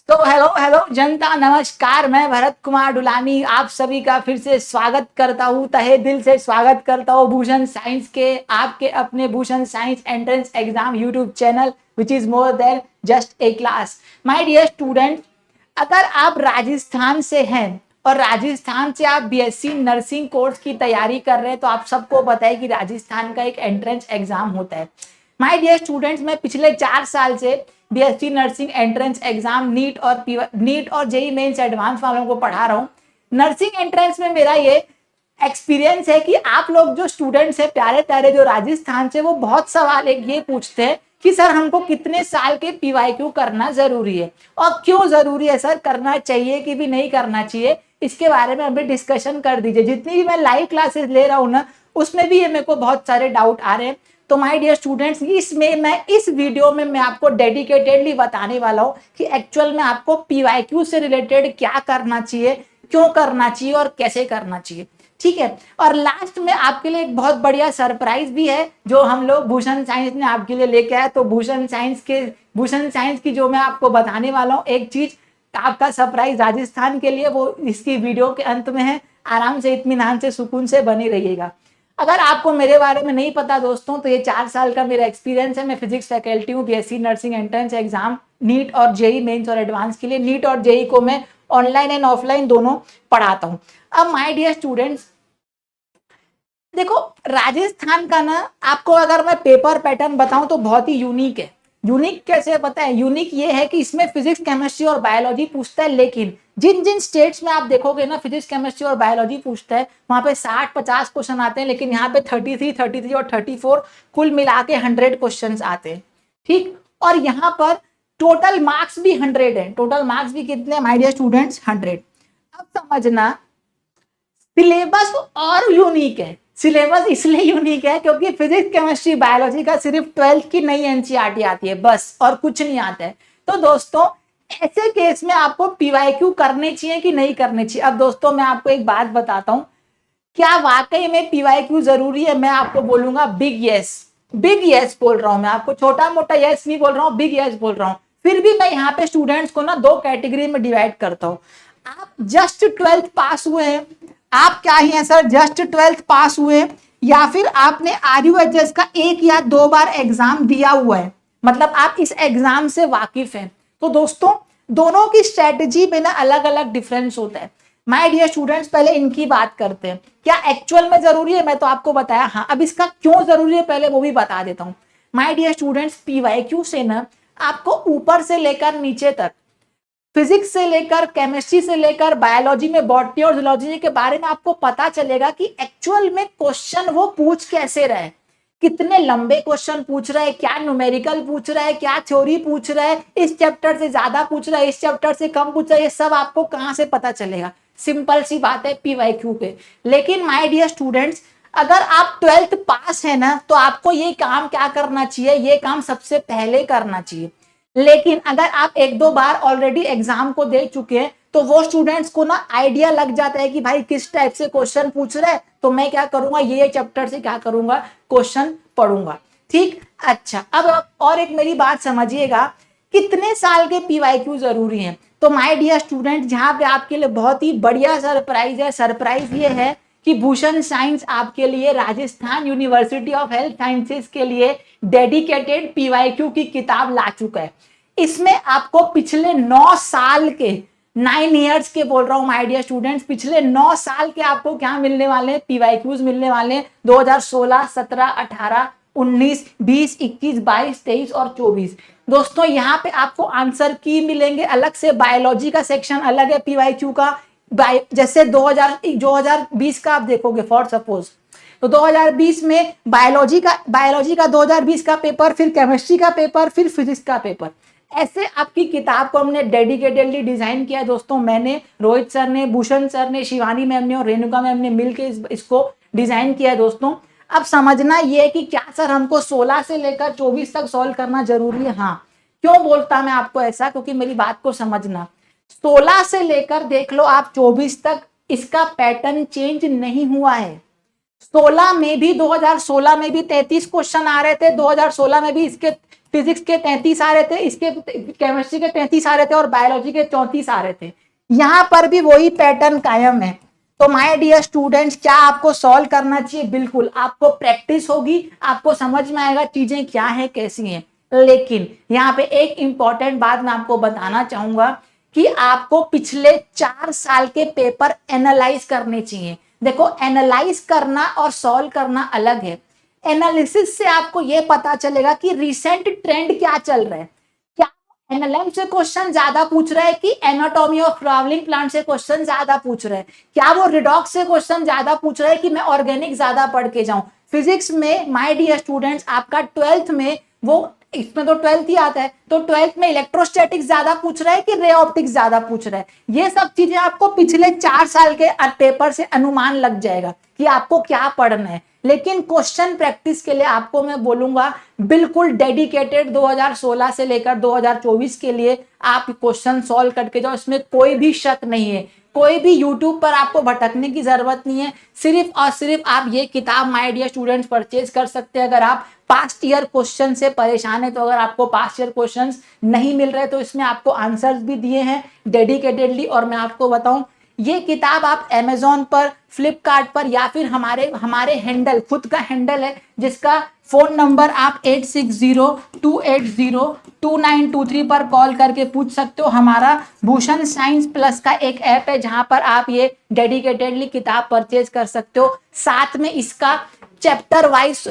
तो hello hello जनता, नमस्कार। मैं भरत कुमार डुलानी आप सभी का फिर से स्वागत करता हूँ, तहे दिल से स्वागत करता हूँ भूषण साइंस के आपके अपने Bhushan science entrance exam YouTube channel which is more than just a class. My dear student, अगर आप राजस्थान से हैं और राजस्थान से आप बीएससी नर्सिंग कोर्स की तैयारी कर रहे हैं तो आप सबको पता है कि राजस्थान का एक एंट्रेंस एग्जाम होता है। माय डियर स्टूडेंट्स, मैं पिछले 4 साल से BSc nursing entrance exam NEET और जेई मेंस एडवांस वालों को पढ़ा रहा हूँ। नर्सिंग एंट्रेंस में मेरा ये एक्सपीरियंस है कि आप लोग जो स्टूडेंट्स हैं प्यारे प्यारे जो राजस्थान से, वो बहुत सवाल एक ये पूछते हैं कि सर हमको कितने साल के पीवाईक्यू करना जरूरी है और क्यों जरूरी है सर, करना चाहिए कि भी नहीं करना चाहिए, इसके बारे में अभी डिस्कशन कर दीजिए। जितनी भी मैं लाइव क्लासेस ले रहा हूँ ना, उसमें भी ये मेरे को बहुत सारे डाउट आ रहे हैं। तो माय डियर स्टूडेंट्स, इस वीडियो में मैं आपको डेडिकेटेडली बताने वाला हूँ कि एक्चुअल में आपको पीवाईक्यू से रिलेटेड क्या करना चाहिए, क्यों करना चाहिए और कैसे करना चाहिए। ठीक है, और लास्ट में आपके लिए एक बहुत बढ़िया सरप्राइज भी है जो हम लोग भूषण साइंस ने आपके लिए लेके आया। तो भूषण साइंस की जो मैं आपको बताने वाला हूँ एक चीज, आपका सरप्राइज राजस्थान के लिए, वो इसकी वीडियो के अंत में है। आराम से इत्मीनान से सुकून से बने रहिएगा। अगर आपको मेरे बारे में नहीं पता दोस्तों, तो ये 4 साल का मेरा एक्सपीरियंस है। मैं फिजिक्स फैकल्टी हूँ BSc nursing entrance exam NEET और जेई मेंस और एडवांस के लिए। नीट और जेई को मैं ऑनलाइन एंड ऑफलाइन दोनों पढ़ाता हूँ। अब माय डियर स्टूडेंट्स, देखो राजस्थान का ना, आपको अगर मैं पेपर पैटर्न बताऊं तो बहुत ही यूनिक है। यूनिक कैसे पता है? यूनिक ये है कि इसमें फिजिक्स केमिस्ट्री और बायोलॉजी पूछता है, लेकिन जिन जिन स्टेट्स में आप देखोगे ना फिजिक्स केमिस्ट्री और बायोलॉजी पूछता है, वहां पे 60-50 क्वेश्चन आते हैं, लेकिन यहाँ पे 33 और 34 कुल मिला के 100 क्वेश्चन आते हैं। ठीक, और यहाँ पर टोटल मार्क्स भी 100 है। टोटल मार्क्स भी कितने माय डियर स्टूडेंट्स? 100। अब समझना, सिलेबस और यूनिक है। सिलेबस इसलिए यूनिक है क्योंकि फिजिक्स केमिस्ट्री बायोलॉजी का सिर्फ 12th की नई एनसीईआरटी आती है बस, और कुछ नहीं आता है। तो दोस्तों ऐसे केस में आपको पीवाईक्यू करने चाहिए कि नहीं करने चाहिए? अब दोस्तों मैं आपको एक बात बताता हूं, क्या वाकई में पीवाईक्यू जरूरी है? मैं आपको बोलूंगा बिग यस। बिग यस बोल रहा हूं मैं आपको, छोटा मोटा यस नहीं बोल रहा हूं, बिग यस बोल रहा हूं। फिर भी मैं यहाँ पे स्टूडेंट्स को ना 2 कैटेगरी में डिवाइड करता हूं। आप जस्ट 12th पास हुए हैं, आप क्या ही हैं सर, जस्ट 12th पास हुए, या फिर आपने आरयूएचएस का 1 या 2 बार एग्जाम दिया हुआ है, मतलब आप इस एग्जाम से वाकिफ हैं। तो दोस्तों दोनों की स्ट्रेटेजी में ना अलग अलग डिफरेंस होता है। माय डियर स्टूडेंट्स, पहले इनकी बात करते हैं। क्या एक्चुअल में जरूरी है? मैं तो आपको बताया, हाँ। अब इसका क्यों जरूरी है पहले वो भी बता देता हूं। माय डियर स्टूडेंट्स, पीवाईक्यू से ना आपको ऊपर से लेकर नीचे तक, फिजिक्स से लेकर केमिस्ट्री से लेकर बायोलॉजी में बॉटनी और जूलॉजी के बारे में आपको पता चलेगा कि एक्चुअल में क्वेश्चन वो पूछ कैसे रहे, कितने लंबे क्वेश्चन पूछ रहा है, क्या न्यूमेरिकल पूछ रहा है, क्या थ्योरी पूछ रहा है, इस चैप्टर से ज्यादा पूछ रहा है, इस चैप्टर से कम पूछ रहा है, ये सब आपको कहां से पता चलेगा? सिंपल सी बात है, पीवाईक्यू पे। लेकिन माय डियर स्टूडेंट्स, अगर आप 12th पास है ना, तो आपको ये काम क्या करना चाहिए? ये काम सबसे पहले करना चाहिए। लेकिन अगर आप 1-2 बार ऑलरेडी एग्जाम को दे चुके हैं, तो वो स्टूडेंट्स को ना आइडिया लग जाता है कि भाई किस टाइप से क्वेश्चन पूछ रहे हैं, तो मैं क्या करूंगा, ये चैप्टर से क्या करूंगा, क्वेश्चन पढ़ूंगा। ठीक, अच्छा। अब और एक मेरी बात समझिएगा, कितने साल के पीवाईक्यू जरूरी हैं? तो माय डियर स्टूडेंट, जहां पे आपके लिए बहुत ही बढ़िया सरप्राइज है। सरप्राइज ये है कि भूषण साइंस आपके लिए Rajasthan university of health sciences के लिए डेडिकेटेड पीवाईक्यू की किताब ला चुका है। इसमें आपको पिछले 9 साल के, 9 इयर्स के बोल रहा हूं माय डियर स्टूडेंट्स, पिछले 9 साल के आपको क्या मिलने वाले हैं? पीवाईक्यूज मिलने वाले हैं। 2016, 17, 18, 19, 20, 21, 22, 23 और 24। दोस्तों यहाँ पे आपको आंसर की मिलेंगे अलग से। बायोलॉजी का सेक्शन अलग है पीवाईक्यू का। जैसे 2020 का आप देखोगे फॉर सपोज, तो 2020 में बायोलॉजी का 2020 का पेपर, फिर केमिस्ट्री का पेपर, फिर फिजिक्स का पेपर। ऐसे आपकी किताब को हमने डेडिकेटेडली डिजाइन किया है दोस्तों। मैंने, रोहित सर ने, भूषण सर ने, शिवानी मैम ने और रेणुका मैम ने मिलकर इसको डिजाइन किया है दोस्तों। अब समझना ये है कि क्या सर हमको 16 से लेकर 24 तक सॉल्व करना जरूरी है? हाँ। क्यों बोलता मैं आपको ऐसा? क्योंकि मेरी बात को समझना, 16 से लेकर देख लो आप 24 तक इसका पैटर्न चेंज नहीं हुआ है। 16 में भी 2016 में भी 33 क्वेश्चन आ रहे थे, 2016 में भी इसके फिजिक्स के 33 आ रहे थे, इसके केमिस्ट्री के 33 आ रहे थे और बायोलॉजी के 34 आ रहे थे। यहां पर भी वही पैटर्न कायम है। तो माय डियर स्टूडेंट्स, क्या आपको सॉल्व करना चाहिए? बिल्कुल, आपको प्रैक्टिस होगी, आपको समझ में आएगा चीजें क्या है कैसी हैं। लेकिन यहाँ पे एक इंपॉर्टेंट बात मैं आपको बताना चाहूंगा कि आपको पिछले 4 साल के पेपर एनालाइज करने चाहिए। देखो, एनालाइज करना और सॉल्व करना अलग है। एनालिसिस से आपको यह पता चलेगा कि रिसेंट ट्रेंड क्या चल रहा है। क्या एनएलएम से क्वेश्चन ज्यादा पूछ रहा है कि एनाटॉमी ऑफ फ्लावरिंग प्लांट से क्वेश्चन ज्यादा पूछ रहा है? क्या वो रिडॉक्स से क्वेश्चन ज्यादा पूछ रहा है कि मैं ऑर्गेनिक ज्यादा पढ़ के जाऊं? फिजिक्स में माय डियर स्टूडेंट्स, आपका 12th में वो, इसमें तो 12th ही आता है, तो 12th में इलेक्ट्रोस्टैटिक्स ज्यादा पूछ रहा है कि रे ऑप्टिक्स ज्यादा पूछ रहा है? ये सब चीजें आपको पिछले 4 साल के पेपर से अनुमान लग जाएगा कि आपको क्या पढ़ना है। लेकिन क्वेश्चन प्रैक्टिस के लिए आपको मैं बोलूंगा बिल्कुल डेडिकेटेड 2016 से लेकर 2024 के लिए आप क्वेश्चन सॉल्व करके जाओ, इसमें कोई भी शक नहीं है। कोई भी यूट्यूब पर आपको भटकने की जरूरत नहीं है। सिर्फ और सिर्फ आप ये किताब माय डियर स्टूडेंट्स परचेज कर सकते हैं अगर आप पास्ट ईयर क्वेश्चन से परेशान है। तो अगर आपको पास्ट ईयर क्वेश्चंस नहीं मिल रहे तो इसमें आपको आंसर्स भी दिए हैं डेडिकेटेडली। और मैं आपको बताऊं, ये किताब आप Amazon पर, फ्लिपकार्ट पर, या फिर हमारे हैंडल, खुद का हैंडल है जिसका फोन नंबर आप 8602802923 पर कॉल करके पूछ सकते हो। हमारा भूषण साइंस प्लस का एक ऐप है जहां पर आप ये डेडिकेटेडली किताब परचेज कर सकते हो। साथ में इसका चैप्टर वाइज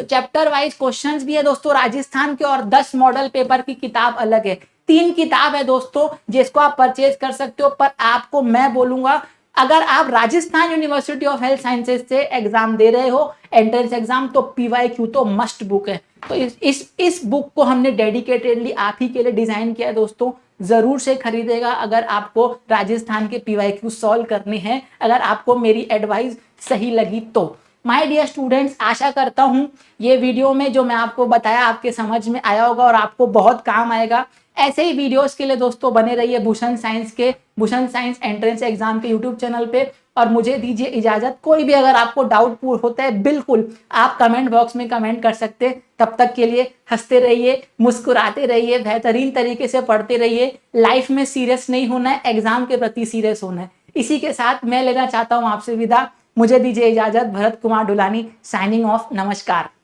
क्वेश्चंस भी है दोस्तों राजस्थान के, और 10 मॉडल पेपर की किताब अलग है। 3 किताब है दोस्तों जिसको आप परचेज कर सकते हो। पर आपको मैं बोलूंगा, अगर आप Rajasthan university of health sciences से एग्जाम दे रहे हो, एंट्रेंस एग्जाम, तो पीवाईक्यू तो मस्ट बुक है। तो इस बुक को हमने डेडिकेटेडली आप ही के लिए डिजाइन किया है दोस्तों। जरूर से खरीदेगा अगर आपको राजस्थान के पीवाईक्यू सॉल्व करने हैं, अगर आपको मेरी एडवाइस सही लगी तो। माय डियर स्टूडेंट्स, आशा करता हूं ये वीडियो में जो मैं आपको बताया आपके समझ में आया होगा और आपको बहुत काम आएगा। ऐसे ही वीडियोस के लिए दोस्तों बने रहिए भूषण साइंस एंट्रेंस एग्जाम के यूट्यूब चैनल पे। और मुझे दीजिए इजाजत। कोई भी अगर आपको डाउट होता है बिल्कुल आप कमेंट बॉक्स में कमेंट कर सकते हैं। तब तक के लिए हंसते रहिए, मुस्कुराते रहिए, बेहतरीन तरीके से पढ़ते रहिए। लाइफ में सीरियस नहीं होना है, एग्जाम के प्रति सीरियस होना है। इसी के साथ मैं लेना चाहता हूं आपसे विदा। मुझे दीजिए इजाजत। Bharat Kumar Dulani signing off. नमस्कार।